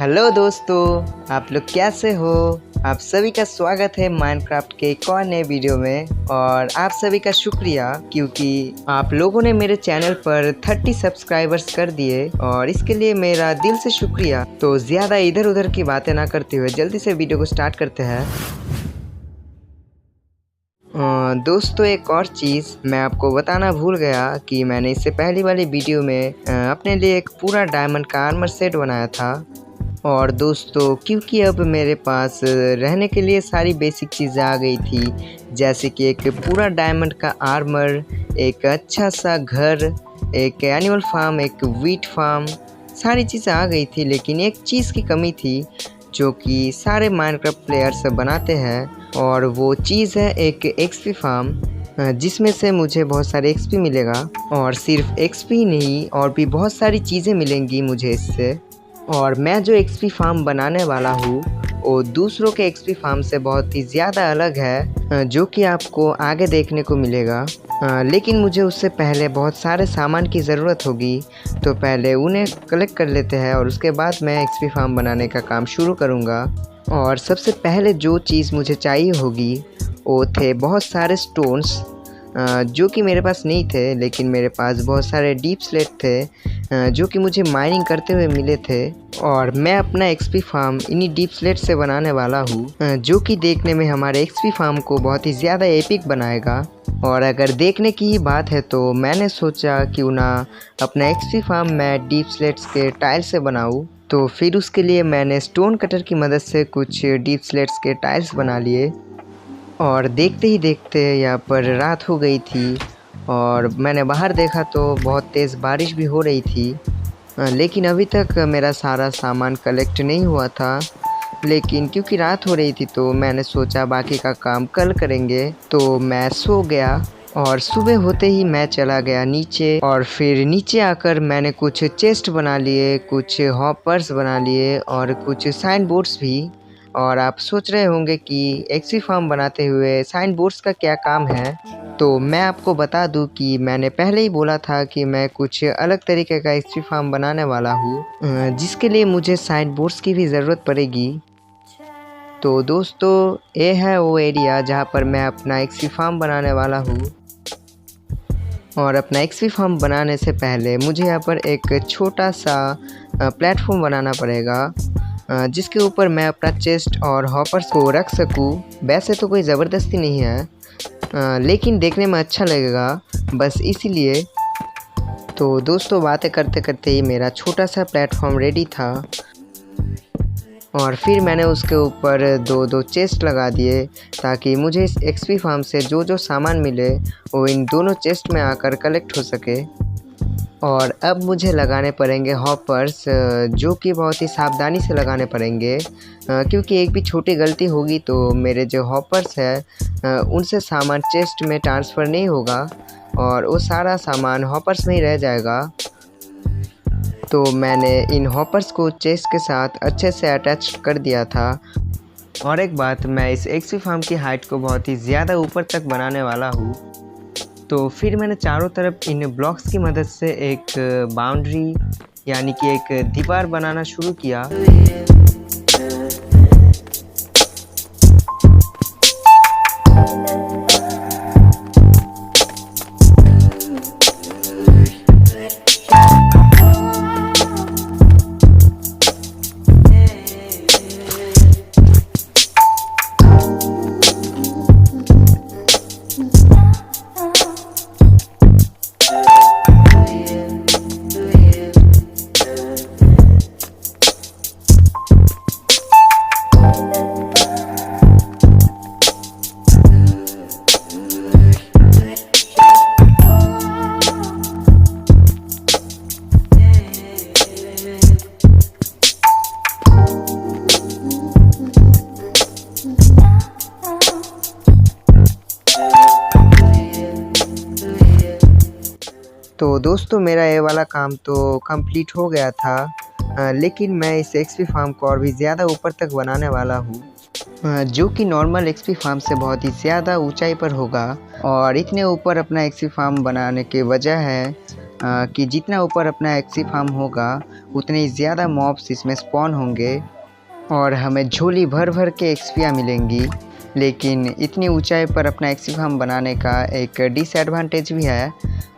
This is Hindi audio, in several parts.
हेलो दोस्तों, आप लोग कैसे हो। आप सभी का स्वागत है माइनक्राफ्ट के एक और नए वीडियो में। और आप सभी का शुक्रिया क्योंकि आप लोगों ने मेरे चैनल पर 30 सब्सक्राइबर्स कर दिए और इसके लिए मेरा दिल से शुक्रिया। तो ज़्यादा इधर उधर की बातें ना करते हुए जल्दी से वीडियो को स्टार्ट करते हैं। दोस्तों, एक और चीज़ मैं आपको बताना भूल गया कि मैंने इससे पहली वाली वीडियो में अपने लिए एक पूरा डायमंड का आर्मर सेट बनाया था। और दोस्तों, क्योंकि अब मेरे पास रहने के लिए सारी बेसिक चीज़ें आ गई थी, जैसे कि एक पूरा डायमंड का आर्मर, एक अच्छा सा घर, एक एनिमल फार्म, एक वीट फार्म, सारी चीज़ें आ गई थी। लेकिन एक चीज़ की कमी थी जो कि सारे माइनक्राफ्ट प्लेयर्स बनाते हैं, और वो चीज़ है एक एक्सपी फार्म, जिसमें से मुझे बहुत सारे एक्सपी मिलेगा। और सिर्फ एक्सपी नहीं, और भी बहुत सारी चीज़ें मिलेंगी मुझे इससे। और मैं जो एक्सपी फार्म बनाने वाला हूँ वो दूसरों के एक्सपी फार्म से बहुत ही ज़्यादा अलग है, जो कि आपको आगे देखने को मिलेगा। लेकिन मुझे उससे पहले बहुत सारे सामान की ज़रूरत होगी, तो पहले उन्हें कलेक्ट कर लेते हैं और उसके बाद मैं एक्सपी फार्म बनाने का काम शुरू करूँगा। और सबसे पहले जो चीज़ मुझे चाहिए होगी वो थे बहुत सारे स्टोन्स, जो कि मेरे पास नहीं थे, लेकिन मेरे पास बहुत सारे डीप स्लेट थे जो कि मुझे माइनिंग करते हुए मिले थे। और मैं अपना एक्सपी फार्म इन्हीं डीप स्लेट से बनाने वाला हूँ, जो कि देखने में हमारे एक्सपी फार्म को बहुत ही ज़्यादा एपिक बनाएगा। और अगर देखने की ही बात है तो मैंने सोचा क्यों ना अपना एक्सपी फार्म मैं डीप स्लेट्स के टाइल से बनाऊँ। तो फिर उसके लिए मैंने स्टोन कटर की मदद से कुछ डीप स्लेट्स के टाइल्स बना लिए। और देखते ही देखते यहाँ पर रात हो गई थी और मैंने बाहर देखा तो बहुत तेज़ बारिश भी हो रही थी। लेकिन अभी तक मेरा सारा सामान कलेक्ट नहीं हुआ था। लेकिन क्योंकि रात हो रही थी तो मैंने सोचा बाकी का काम कल करेंगे, तो मैं सो गया। और सुबह होते ही मैं चला गया नीचे, और फिर नीचे आकर मैंने कुछ चेस्ट बना लिए, कुछ हॉपर्स बना लिए और कुछ साइन बोर्ड्स भी। और आप सोच रहे होंगे कि एक्सपी फार्म बनाते हुए साइन बोर्ड्स का क्या काम है, तो मैं आपको बता दूं कि मैंने पहले ही बोला था कि मैं कुछ अलग तरीके का एक्सपी फार्म बनाने वाला हूँ, जिसके लिए मुझे साइन बोर्ड्स की भी ज़रूरत पड़ेगी। तो दोस्तों, ये है वो एरिया जहाँ पर मैं अपना एक्सपी फार्म बनाने वाला हूँ। और अपना एक्सपी फार्म बनाने से पहले मुझे यहाँ पर एक छोटा सा प्लेटफॉर्म बनाना पड़ेगा, जिसके ऊपर मैं अपना चेस्ट और हॉपर्स को रख सकूँ। वैसे तो कोई ज़बरदस्ती नहीं है, लेकिन देखने में अच्छा लगेगा, बस इसीलिए। तो दोस्तों, बातें करते करते ही मेरा छोटा सा प्लेटफॉर्म रेडी था। और फिर मैंने उसके ऊपर दो चेस्ट लगा दिए, ताकि मुझे इस एक्सपी फार्म से जो जो सामान मिले वो इन दोनों चेस्ट में आकर कलेक्ट हो सके। और अब मुझे लगाने पड़ेंगे हॉपर्स, जो कि बहुत ही सावधानी से लगाने पड़ेंगे, क्योंकि एक भी छोटी गलती होगी तो मेरे जो हॉपर्स है उनसे सामान चेस्ट में ट्रांसफ़र नहीं होगा और वो सारा सामान हॉपर्स में ही रह जाएगा। तो मैंने इन हॉपर्स को चेस्ट के साथ अच्छे से अटैच कर दिया था। और एक बात, मैं इस एक्सपी फार्म की हाइट को बहुत ही ज़्यादा ऊपर तक बनाने वाला हूँ। तो फिर मैंने चारों तरफ इन ब्लॉक्स की मदद से एक बाउंड्री यानी कि एक दीवार बनाना शुरू किया। तो दोस्तों, मेरा ये वाला काम तो कंप्लीट हो गया था, लेकिन मैं इस एक्सपी फार्म को और भी ज़्यादा ऊपर तक बनाने वाला हूँ, जो कि नॉर्मल एक्सपी फार्म से बहुत ही ज़्यादा ऊंचाई पर होगा। और इतने ऊपर अपना एक्सपी फार्म बनाने की वजह है कि जितना ऊपर अपना एक्सपी फार्म होगा उतने ही ज़्यादा मॉब्स इसमें स्पॉन होंगे और हमें झोली भर भर के एक्सपियाँ मिलेंगी। लेकिन इतनी ऊंचाई पर अपना एक्सपी फार्म बनाने का एक डिसएडवांटेज भी है,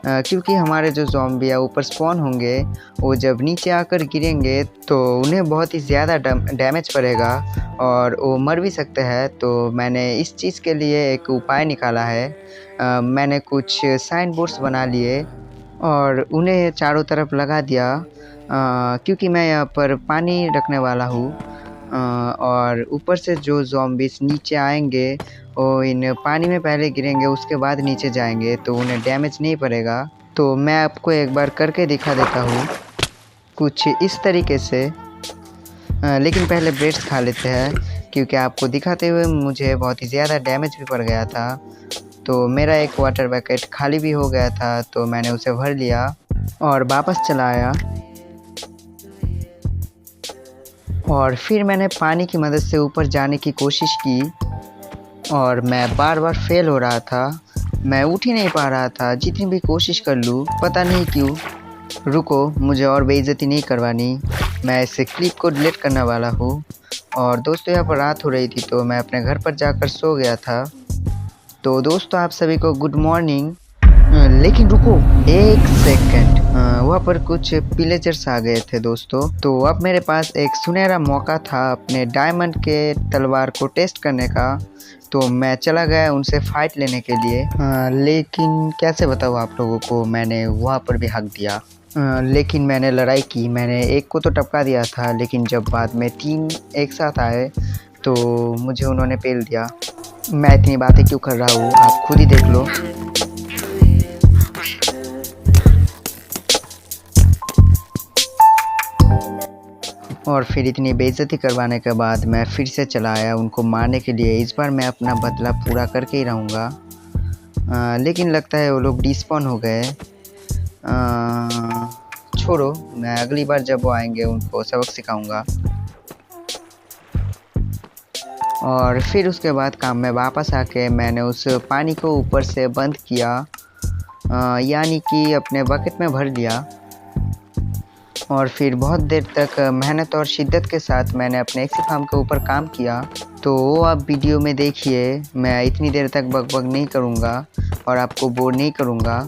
क्योंकि हमारे जो ज़ॉम्बी ऊपर स्पॉन होंगे वो जब नीचे आकर गिरेंगे तो उन्हें बहुत ही ज़्यादा डैमेज पड़ेगा और वो मर भी सकते हैं। तो मैंने इस चीज़ के लिए एक उपाय निकाला है। मैंने कुछ साइन बोर्ड्स बना लिए और उन्हें चारों तरफ लगा दिया, क्योंकि मैं यहाँ पर पानी रखने वाला हूँ और ऊपर से जो ज़ॉम्बीज़ नीचे आएंगे वो इन पानी में पहले गिरेंगे, उसके बाद नीचे जाएंगे, तो उन्हें डैमेज नहीं पड़ेगा। तो मैं आपको एक बार करके दिखा देता हूँ कुछ इस तरीके से। लेकिन पहले ब्रेड्स खा लेते हैं, क्योंकि आपको दिखाते हुए मुझे बहुत ही ज़्यादा डैमेज भी पड़ गया था। तो मेरा एक वाटर बकेट खाली भी हो गया था, तो मैंने उसे भर लिया और वापस चला आया। और फिर मैंने पानी की मदद से ऊपर जाने की कोशिश की और मैं बार बार फेल हो रहा था। मैं उठ ही नहीं पा रहा था, जितनी भी कोशिश कर लूँ, पता नहीं क्यों। रुको, मुझे और बेइज्जती नहीं करवानी, मैं इस क्लिप को डिलीट करने वाला हूँ। और दोस्तों, यहाँ पर रात हो रही थी तो मैं अपने घर पर जाकर सो गया था। तो दोस्तों, आप सभी को गुड मॉर्निंग। लेकिन रुको एक सेकंड, वहाँ पर कुछ पिलेजर्स आ गए थे दोस्तों। तो अब मेरे पास एक सुनहरा मौका था अपने डायमंड के तलवार को टेस्ट करने का। तो मैं चला गया उनसे फाइट लेने के लिए। लेकिन कैसे बताऊँ आप लोगों को, मैंने वहाँ पर भी हक दिया। लेकिन मैंने लड़ाई की, मैंने एक को तो टपका दिया था, लेकिन जब बाद में 3 एक साथ आए तो मुझे उन्होंने पेल दिया। मैं इतनी बातें क्यों कर रहा हूँ, आप खुद ही देख लो। और फिर इतनी बेइज्जती करवाने के बाद मैं फिर से चला आया उनको मारने के लिए। इस बार मैं अपना बदला पूरा करके ही रहूँगा। लेकिन लगता है वो लोग डिस्पॉन हो गए। छोड़ो, मैं अगली बार जब वो आएंगे उनको सबक सिखाऊंगा। और फिर उसके बाद काम में वापस आके मैंने उस पानी को ऊपर से बंद किया, यानी कि अपने बकेट में भर लिया। और फिर बहुत देर तक मेहनत और शिद्दत के साथ मैंने अपने एक्सी फार्म के ऊपर काम किया। तो वो आप वीडियो में देखिए, मैं इतनी देर तक बकबक नहीं करूँगा और आपको बोर नहीं करूँगा।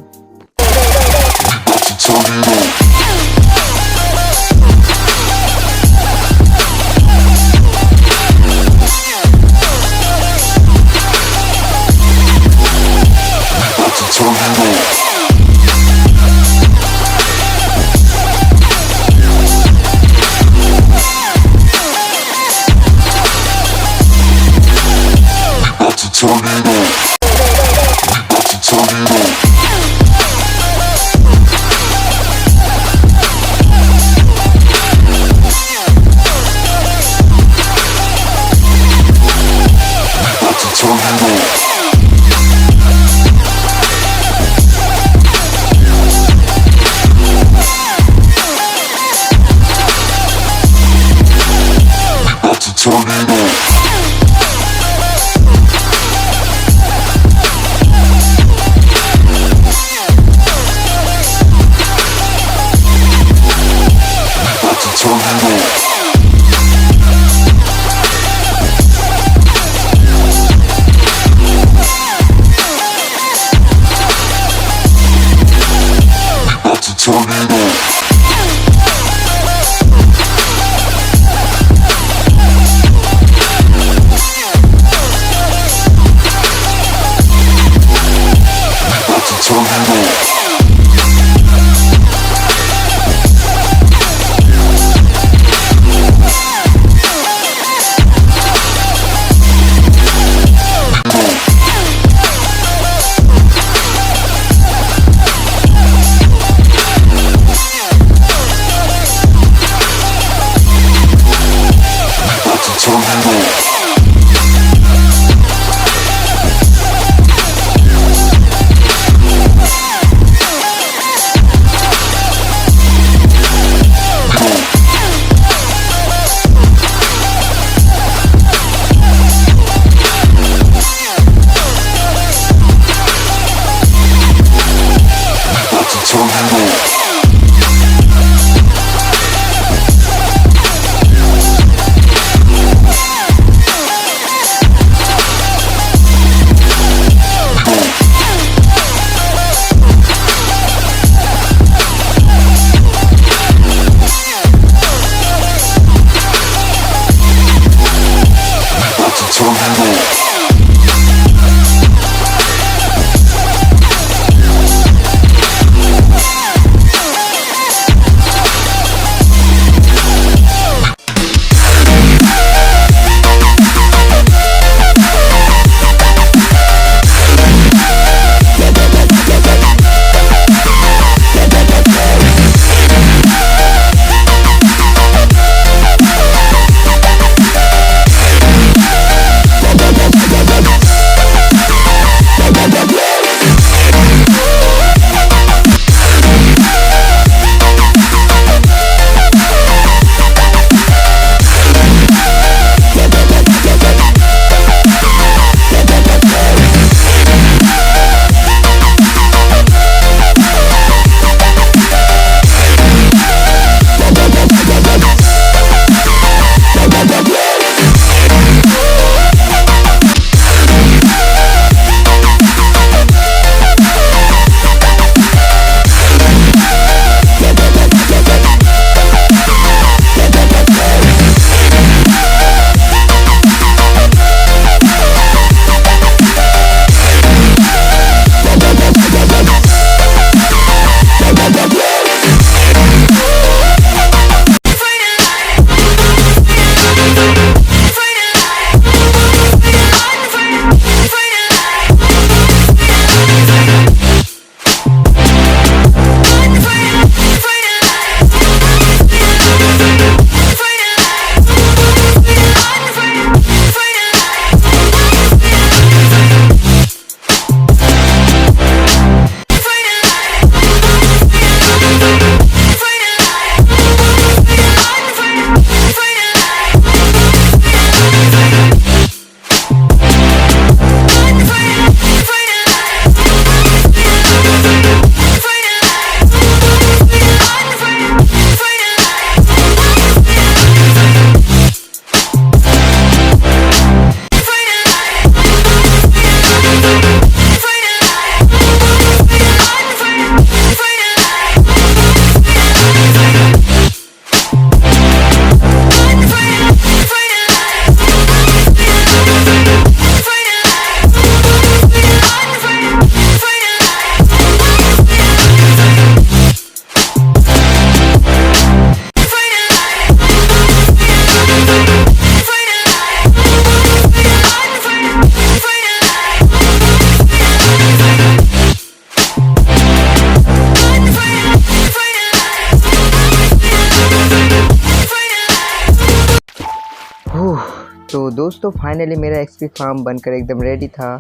तो दोस्तों फाइनली मेरा एक्सपी फार्म बनकर एकदम रेडी था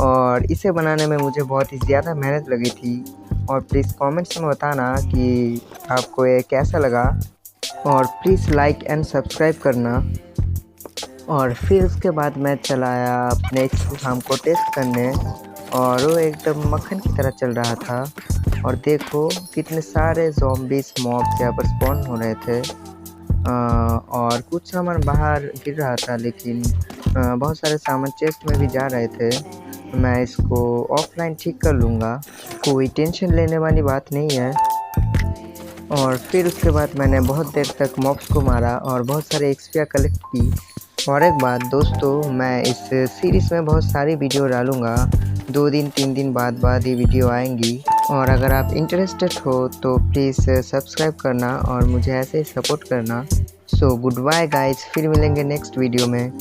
और इसे बनाने में मुझे बहुत ही ज़्यादा मेहनत लगी थी। और प्लीज़ कमेंट्स में बताना कि आपको ये कैसा लगा और प्लीज़ लाइक एंड सब्सक्राइब करना। और फिर उसके बाद मैं चलाया अपने एक्सपी फार्म को टेस्ट करने और वो एकदम मक्खन की तरह चल रहा था। और देखो कितने सारे ज़ॉम्बीज़ मॉब्स यहाँ पर स्पॉन हो रहे थे और कुछ सामान बाहर गिर रहा था, लेकिन बहुत सारे सामान चेस्ट में भी जा रहे थे। मैं इसको ऑफलाइन ठीक कर लूँगा, कोई टेंशन लेने वाली बात नहीं है। और फिर उसके बाद मैंने बहुत देर तक मॉब्स को मारा और बहुत सारे एक्सपिया कलेक्ट की। और एक बात दोस्तों, मैं इस सीरीज़ में बहुत सारी वीडियो डालूँगा, 2 दिन 3 दिन बाद ये वीडियो आएंगी। और अगर आप इंटरेस्टेड हो तो प्लीज़ सब्सक्राइब करना और मुझे ऐसे ही सपोर्ट करना। सो गुड बाय गाइज, फिर मिलेंगे नेक्स्ट वीडियो में।